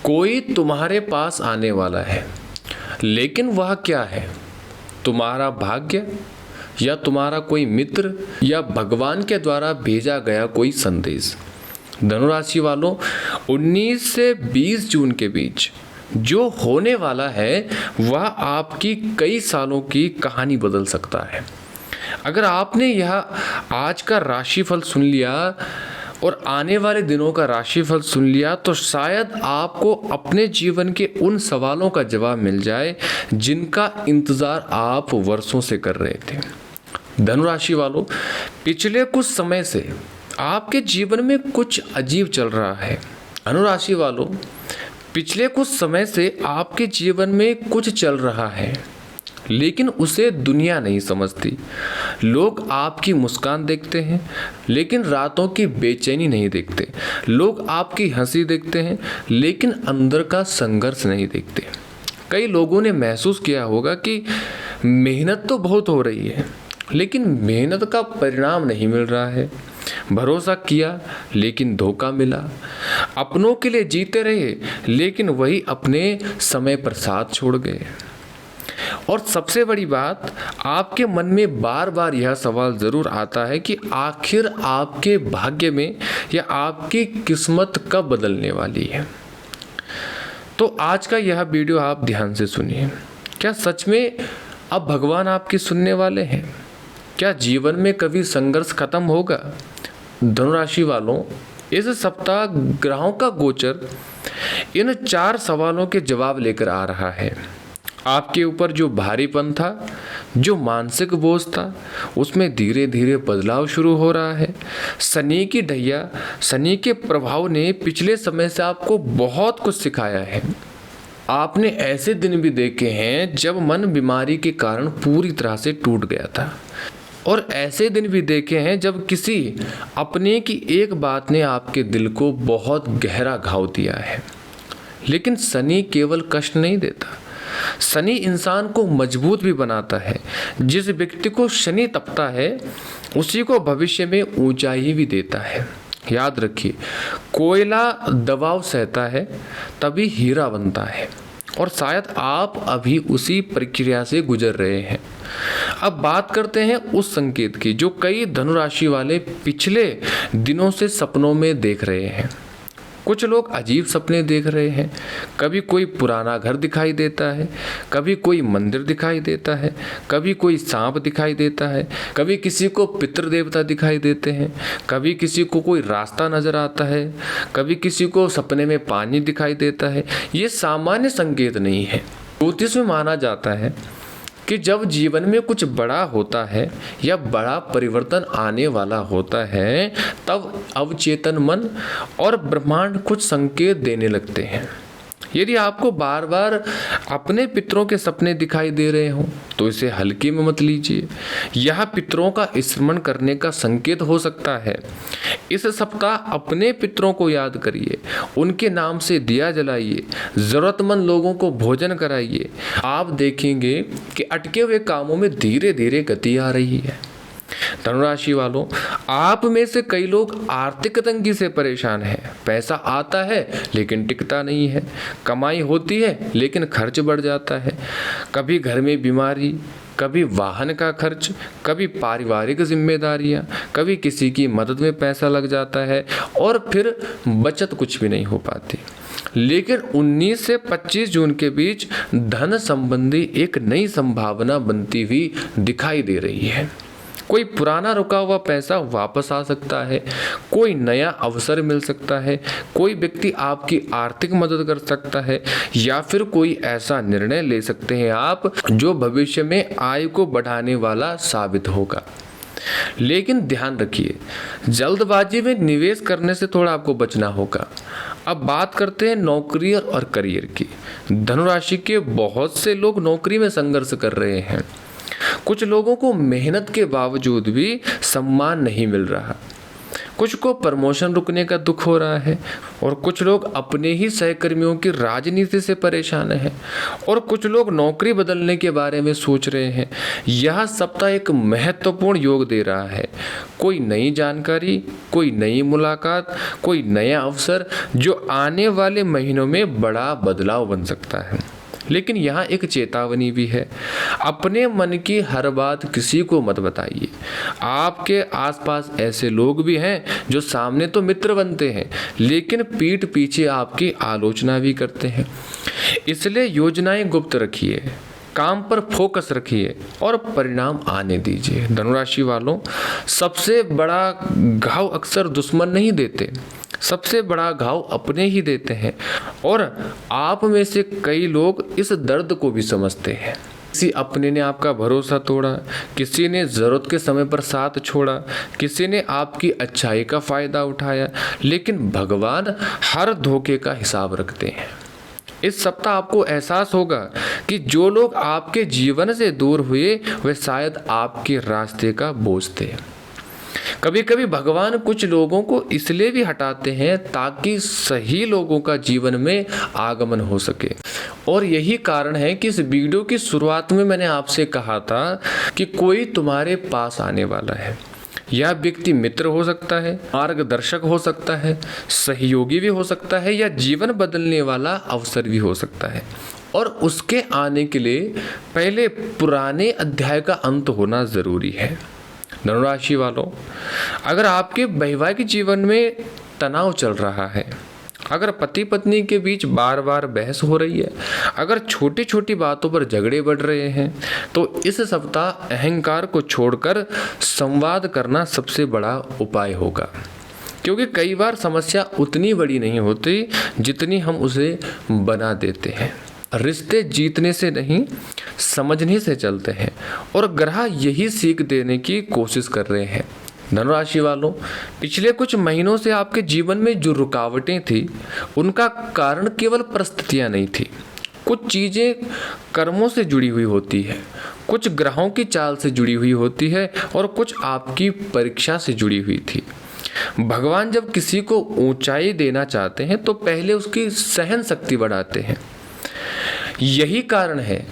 कोई तुम्हारे पास आने वाला है, लेकिन वह क्या है? तुम्हारा भाग्य, या तुम्हारा कोई मित्र, या भगवान के द्वारा भेजा गया कोई संदेश। धनुराशि वालों, 19 से 20 जून के बीच जो होने वाला है वह आपकी कई सालों की कहानी बदल सकता है। अगर आपने यह आज का राशिफल सुन लिया और आने वाले दिनों का राशिफल सुन लिया तो शायद आपको अपने जीवन के उन सवालों का जवाब मिल जाए जिनका इंतज़ार आप वर्षों से कर रहे थे। धनुराशि वालों, पिछले कुछ समय से आपके जीवन में कुछ अजीब चल रहा है। अनुराशि वालों, पिछले कुछ समय से आपके जीवन में कुछ चल रहा है, लेकिन उसे दुनिया नहीं समझती। लोग आपकी मुस्कान देखते हैं, लेकिन रातों की बेचैनी नहीं देखते। लोग आपकी हंसी देखते हैं, लेकिन अंदर का संघर्ष नहीं देखते। कई लोगों ने महसूस किया होगा कि मेहनत तो बहुत हो रही है, लेकिन मेहनत का परिणाम नहीं मिल रहा है। भरोसा किया, लेकिन धोखा मिला। अपनों के लिए जीते रहे, लेकिन वही अपने समय पर साथ छोड़ गए। और सबसे बड़ी बात, आपके मन में बार बार यह सवाल ज़रूर आता है कि आखिर आपके भाग्य में या आपकी किस्मत कब बदलने वाली है। तो आज का यह वीडियो आप ध्यान से सुनिए। क्या सच में अब भगवान आपकी सुनने वाले हैं? क्या जीवन में कभी संघर्ष खत्म होगा? धनुराशि वालों, इस सप्ताह ग्रहों का गोचर इन 4 सवालों के जवाब लेकर आ रहा है। आपके ऊपर जो भारीपन था, जो मानसिक बोझ था, उसमें धीरे धीरे बदलाव शुरू हो रहा है। शनि की ढैया, शनि के प्रभाव ने पिछले समय से आपको बहुत कुछ सिखाया है। आपने ऐसे दिन भी देखे हैं जब मन बीमारी के कारण पूरी तरह से टूट गया था, और ऐसे दिन भी देखे हैं जब किसी अपने की एक बात ने आपके दिल को बहुत गहरा घाव दिया है। लेकिन शनि केवल कष्ट नहीं देता, शनि इंसान को मजबूत भी बनाता है। जिस व्यक्ति को शनि तपता है उसी को भविष्य में ऊंचाई भी देता है। याद रखिए, कोयला दबाव सहता है तभी हीरा बनता है, और शायद आप अभी उसी प्रक्रिया से गुजर रहे हैं। अब बात करते हैं उस संकेत की जो कई धनुराशि वाले पिछले दिनों से सपनों में देख रहे हैं। कुछ लोग अजीब सपने देख रहे हैं। कभी कोई पुराना घर दिखाई देता है, कभी कोई मंदिर दिखाई देता है, कभी कोई सांप दिखाई देता है, कभी किसी को पितृ देवता दिखाई देते हैं, कभी किसी को कोई रास्ता नजर आता है, कभी किसी को सपने में पानी दिखाई देता है। ये सामान्य संकेत नहीं है। ज्योतिष में माना जाता है कि जब जीवन में कुछ बड़ा होता है या बड़ा परिवर्तन आने वाला होता है, तब अवचेतन मन और ब्रह्मांड कुछ संकेत देने लगते हैं। यदि आपको बार बार अपने पितरों के सपने दिखाई दे रहे हो तो इसे हल्के में मत लीजिए। यह पितरों का स्मरण करने का संकेत हो सकता है। इस सप्ताह अपने पितरों को याद करिए, उनके नाम से दिया जलाइए, ज़रूरतमंद लोगों को भोजन कराइए। आप देखेंगे कि अटके हुए कामों में धीरे धीरे गति आ रही है। धनुराशि वालों, आप में से कई लोग आर्थिक तंगी से परेशान हैं। पैसा आता है लेकिन टिकता नहीं है, कमाई होती है लेकिन खर्च बढ़ जाता है। कभी घर में बीमारी, कभी वाहन का खर्च, कभी पारिवारिक जिम्मेदारियां, कभी किसी की मदद में पैसा लग जाता है और फिर बचत कुछ भी नहीं हो पाती। लेकिन 19 से 25 जून के बीच धन संबंधी एक नई संभावना बनती हुई दिखाई दे रही है। कोई पुराना रुका हुआ पैसा वापस आ सकता है, कोई नया अवसर मिल सकता है, कोई व्यक्ति आपकी आर्थिक मदद कर सकता है, या फिर कोई ऐसा निर्णय ले सकते हैं आप जो भविष्य में आय को बढ़ाने वाला साबित होगा। लेकिन ध्यान रखिए, जल्दबाजी में निवेश करने से थोड़ा आपको बचना होगा। अब बात करते हैं नौकरी और करियर की। धनुराशि के बहुत से लोग नौकरी में संघर्ष कर रहे हैं। कुछ लोगों को मेहनत के बावजूद भी सम्मान नहीं मिल रहा। कुछ को प्रमोशन रुकने का दुख हो रहा है और कुछ लोग अपने ही सहकर्मियों की राजनीति से परेशान हैं और कुछ लोग नौकरी बदलने के बारे में सोच रहे हैं। यह सप्ताह एक महत्वपूर्ण योग दे रहा है। कोई नई जानकारी, कोई नई मुलाकात, कोई नया अवसर जो आने वाले महीनों में बड़ा बदलाव बन सकता है। लेकिन यहाँ एक चेतावनी भी है, अपने मन की हर बात किसी को मत बताइए। आपके आसपास ऐसे लोग भी हैं जो सामने तो मित्र बनते हैं लेकिन पीठ पीछे आपकी आलोचना भी करते हैं। इसलिए योजनाएं गुप्त रखिए, काम पर फोकस रखिए और परिणाम आने दीजिए। धनुराशि वालों, सबसे बड़ा घाव अक्सर दुश्मन नहीं देते, सबसे बड़ा घाव अपने ही देते हैं और आप में से कई लोग इस दर्द को भी समझते हैं। किसी अपने ने आपका भरोसा तोड़ा, किसी ने ज़रूरत के समय पर साथ छोड़ा, किसी ने आपकी अच्छाई का फ़ायदा उठाया, लेकिन भगवान हर धोखे का हिसाब रखते हैं। इस सप्ताह आपको एहसास होगा कि जो लोग आपके जीवन से दूर हुए वे शायद आपके रास्ते का बोझ थे। कभी कभी भगवान कुछ लोगों को इसलिए भी हटाते हैं ताकि सही लोगों का जीवन में आगमन हो सके। और यही कारण है कि इस वीडियो की शुरुआत में मैंने आपसे कहा था कि कोई तुम्हारे पास आने वाला है। यह व्यक्ति मित्र हो सकता है, मार्गदर्शक हो सकता है, सहयोगी भी हो सकता है या जीवन बदलने वाला अवसर भी हो सकता है। और उसके आने के लिए पहले पुराने अध्याय का अंत होना ज़रूरी है। धनुराशि वालों, अगर आपके वैवाहिक जीवन में तनाव चल रहा है, अगर पति पत्नी के बीच बार बार बहस हो रही है, अगर छोटी छोटी बातों पर झगड़े बढ़ रहे हैं, तो इस सप्ताह अहंकार को छोड़कर संवाद करना सबसे बड़ा उपाय होगा। क्योंकि कई बार समस्या उतनी बड़ी नहीं होती जितनी हम उसे बना देते हैं। रिश्ते जीतने से नहीं, समझने से चलते हैं और ग्रह यही सीख देने की कोशिश कर रहे हैं। धनुराशि वालों, पिछले कुछ महीनों से आपके जीवन में जो रुकावटें थी उनका कारण केवल परिस्थितियां नहीं थी। कुछ चीज़ें कर्मों से जुड़ी हुई होती है, कुछ ग्रहों की चाल से जुड़ी हुई होती है और कुछ आपकी परीक्षा से जुड़ी हुई थी। भगवान जब किसी को ऊंचाई देना चाहते हैं तो पहले उसकी सहन शक्ति बढ़ाते हैं। यही कारण है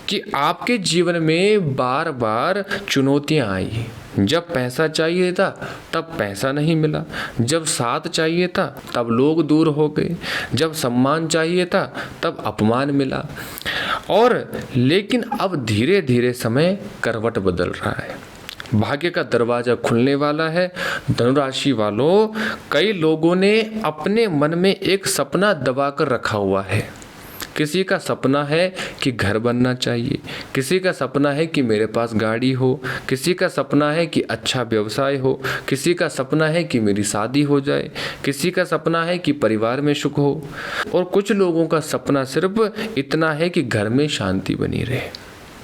कि आपके जीवन में बार बार चुनौतियां आई। जब पैसा चाहिए था तब पैसा नहीं मिला, जब साथ चाहिए था तब लोग दूर हो गए, जब सम्मान चाहिए था तब अपमान मिला। और लेकिन अब धीरे धीरे समय करवट बदल रहा है, भाग्य का दरवाजा खुलने वाला है। धनुराशि वालों, कई लोगों ने अपने मन में एक सपना दबा कर रखा हुआ है। किसी का सपना है कि घर बनना चाहिए, किसी का सपना है कि मेरे पास गाड़ी हो, किसी का सपना है कि अच्छा व्यवसाय हो, किसी का सपना है कि मेरी शादी हो जाए, किसी का सपना है कि परिवार में सुख हो और कुछ लोगों का सपना सिर्फ इतना है कि घर में शांति बनी रहे।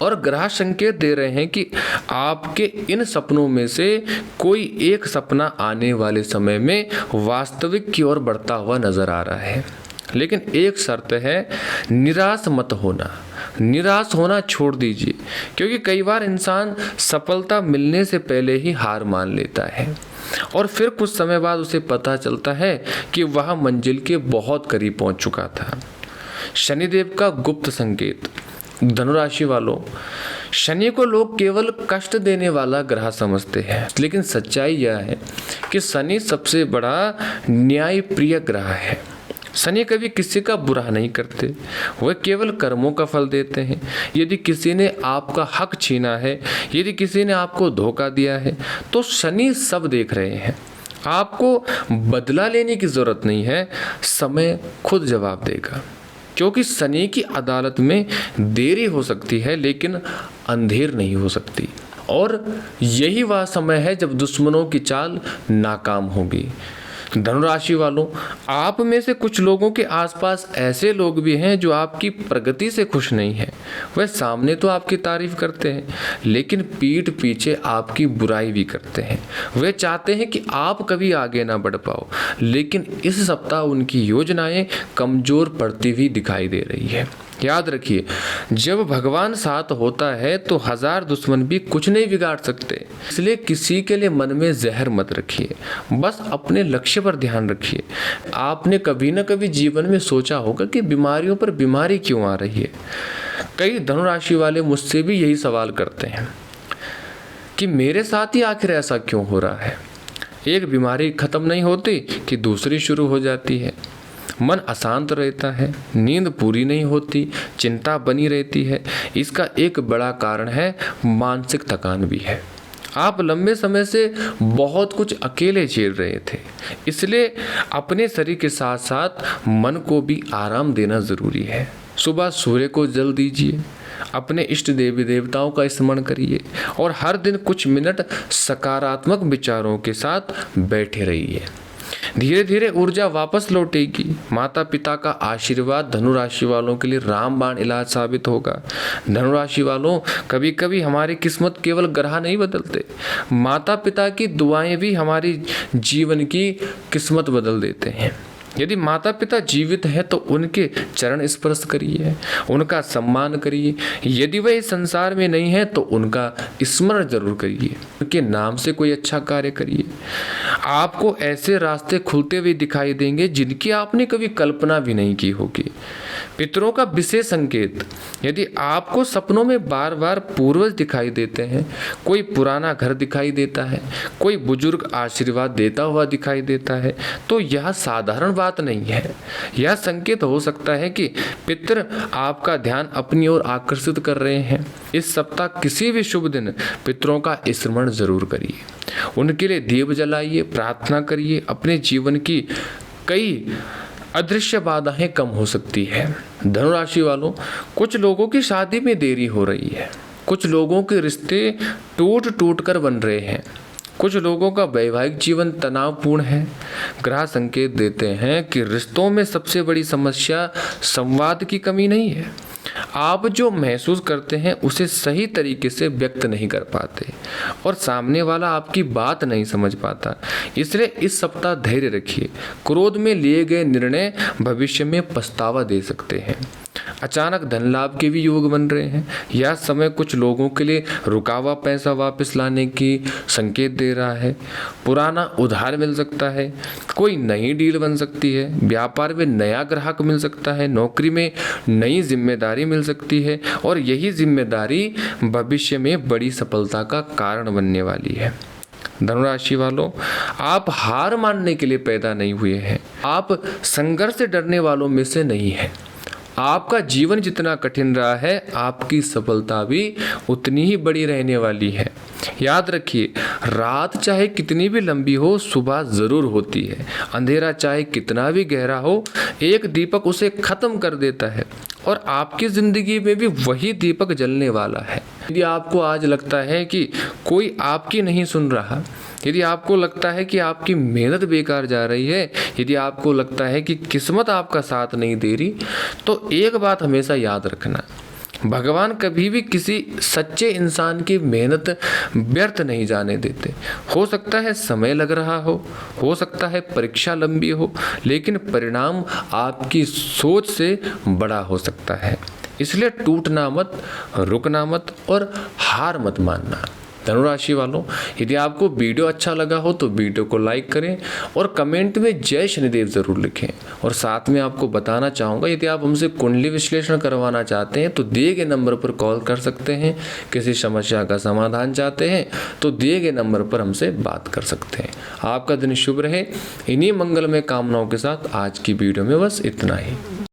और ग्रह संकेत दे रहे हैं कि आपके इन सपनों में से कोई एक सपना आने वाले समय में वास्तविक की ओर बढ़ता हुआ नजर आ रहा है। लेकिन एक शर्त है, निराश मत होना। निराश होना छोड़ दीजिए, क्योंकि कई बार इंसान सफलता मिलने से पहले ही हार मान लेता है और फिर कुछ समय बाद उसे पता चलता है कि वह मंजिल के बहुत करीब पहुंच चुका था। शनिदेव का गुप्त संकेत। धनुराशि वालों, शनि को लोग केवल कष्ट देने वाला ग्रह समझते हैं, लेकिन सच्चाई यह है कि शनि सबसे बड़ा न्याय प्रिय ग्रह है। शनि कभी किसी का बुरा नहीं करते, वह केवल कर्मों का फल देते हैं। यदि किसी ने आपका हक छीना है, यदि किसी ने आपको धोखा दिया है, तो शनि सब देख रहे हैं। आपको बदला लेने की जरूरत नहीं है, समय खुद जवाब देगा। क्योंकि शनि की अदालत में देरी हो सकती है लेकिन अंधेर नहीं हो सकती। और यही वह समय है जब दुश्मनों की चाल नाकाम होगी। धनुराशि वालों, आप में से कुछ लोगों के आसपास ऐसे लोग भी हैं जो आपकी प्रगति से खुश नहीं हैं। वह सामने तो आपकी तारीफ करते हैं लेकिन पीठ पीछे आपकी बुराई भी करते हैं। वे चाहते हैं कि आप कभी आगे ना बढ़ पाओ, लेकिन इस सप्ताह उनकी योजनाएं कमजोर पड़ती हुई दिखाई दे रही है। याद रखिए, जब भगवान साथ होता है तो 1000 दुश्मन भी कुछ नहीं बिगाड़ सकते। इसलिए किसी के लिए मन में जहर मत रखिए, बस अपने लक्ष्य पर ध्यान रखिए। आपने कभी न कभी जीवन में सोचा होगा कि बीमारियों पर बीमारी क्यों आ रही है। कई धनुराशि वाले मुझसे भी यही सवाल करते हैं कि मेरे साथ ही आखिर ऐसा क्यों हो रहा है। एक बीमारी खत्म नहीं होती कि दूसरी शुरू हो जाती है। मन अशांत रहता है, नींद पूरी नहीं होती, चिंता बनी रहती है। इसका एक बड़ा कारण है मानसिक थकान भी है। आप लंबे समय से बहुत कुछ अकेले झेल रहे थे, इसलिए अपने शरीर के साथ साथ मन को भी आराम देना ज़रूरी है। सुबह सूर्य को जल दीजिए, अपने इष्ट देवी देवताओं का स्मरण करिए और हर दिन कुछ मिनट सकारात्मक विचारों के साथ बैठे रहिए। धीरे धीरे ऊर्जा वापस लौटेगी। माता पिता का आशीर्वाद धनुराशि वालों के लिए रामबाण इलाज साबित होगा। धनुराशि वालों, कभी कभी हमारी किस्मत केवल ग्रह नहीं बदलते, माता पिता की दुआएं भी हमारी जीवन की किस्मत बदल देते हैं। यदि माता पिता जीवित हैं तो उनके चरण स्पर्श करिए, उनका सम्मान करिए। यदि वह इस संसार में नहीं है तो उनका स्मरण जरूर करिए, उनके नाम से कोई अच्छा कार्य करिए। आपको ऐसे रास्ते खुलते हुए दिखाई देंगे जिनकी आपने कभी कल्पना भी नहीं की होगी। पितरों का विशेष संकेत, यदि आपको सपनों में बार बार पूर्वज दिखाई देते हैं, कोई पुराना घर दिखाई देता है, कोई बुजुर्ग आशीर्वाद देता हुआ दिखाई देता है, तो यह साधारण बात नहीं है। यह संकेत हो सकता है कि पितर आपका ध्यान अपनी ओर आकर्षित कर रहे हैं। इस सप्ताह किसी भी शुभ दिन पितरों का स्मरण जरूर करिए, उनके लिए दीप जलाइए, प्रार्थना करिए। अपने जीवन की कई अदृश्य बाधाएं कम हो सकती है। धनुराशि वालों, कुछ लोगों की शादी में देरी हो रही है, कुछ लोगों के रिश्ते टूट टूट कर बन रहे हैं, कुछ लोगों का वैवाहिक जीवन तनावपूर्ण है। ग्रह संकेत देते हैं कि रिश्तों में सबसे बड़ी समस्या संवाद की कमी नहीं है। आप जो महसूस करते हैं उसे सही तरीके से व्यक्त नहीं कर पाते और सामने वाला आपकी बात नहीं समझ पाता। इसलिए इस सप्ताह धैर्य रखिए। क्रोध में लिए गए निर्णय भविष्य में पछतावा दे सकते हैं। अचानक धन लाभ के भी योग बन रहे हैं। यह समय कुछ लोगों के लिए रुका हुआ पैसा वापस लाने की संकेत दे रहा है। पुराना उधार मिल सकता है, कोई नई डील बन सकती है, व्यापार में नया ग्राहक मिल सकता है, नौकरी में नई जिम्मेदारी मिल सकती है और यही जिम्मेदारी भविष्य में बड़ी सफलता का कारण बनने वाली है। धनुराशि वालों, आप हार मानने के लिए पैदा नहीं हुए हैं, आप संघर्ष से डरने वालों में से नहीं हैं। आपका जीवन जितना कठिन रहा है, आपकी सफलता भी उतनी ही बड़ी रहने वाली है। याद रखिए, रात चाहे कितनी भी लंबी हो, सुबह जरूर होती है। अंधेरा चाहे कितना भी गहरा हो, एक दीपक उसे खत्म कर देता है और आपकी जिंदगी में भी वही दीपक जलने वाला है। यदि आपको आज लगता है कि कोई आपकी नहीं सुन रहा, यदि आपको लगता है कि आपकी मेहनत बेकार जा रही है, यदि आपको लगता है कि किस्मत आपका साथ नहीं दे रही, तो एक बात हमेशा याद रखना, भगवान कभी भी किसी सच्चे इंसान की मेहनत व्यर्थ नहीं जाने देते। हो सकता है समय लग रहा हो सकता है परीक्षा लंबी हो, लेकिन परिणाम आपकी सोच से बड़ा हो सकता है। इसलिए टूटना मत, रुकना मत और हार मत मानना। धनुराशि वालों, यदि आपको वीडियो अच्छा लगा हो तो वीडियो को लाइक करें और कमेंट में जय शनिदेव जरूर लिखें। और साथ में आपको बताना चाहूँगा, यदि आप हमसे कुंडली विश्लेषण करवाना चाहते हैं तो दिए गए नंबर पर कॉल कर सकते हैं। किसी समस्या का समाधान चाहते हैं तो दिए गए नंबर पर हमसे बात कर सकते हैं। आपका दिन शुभ रहे। इन्हीं मंगलमय कामनाओं के साथ आज की वीडियो में बस इतना ही।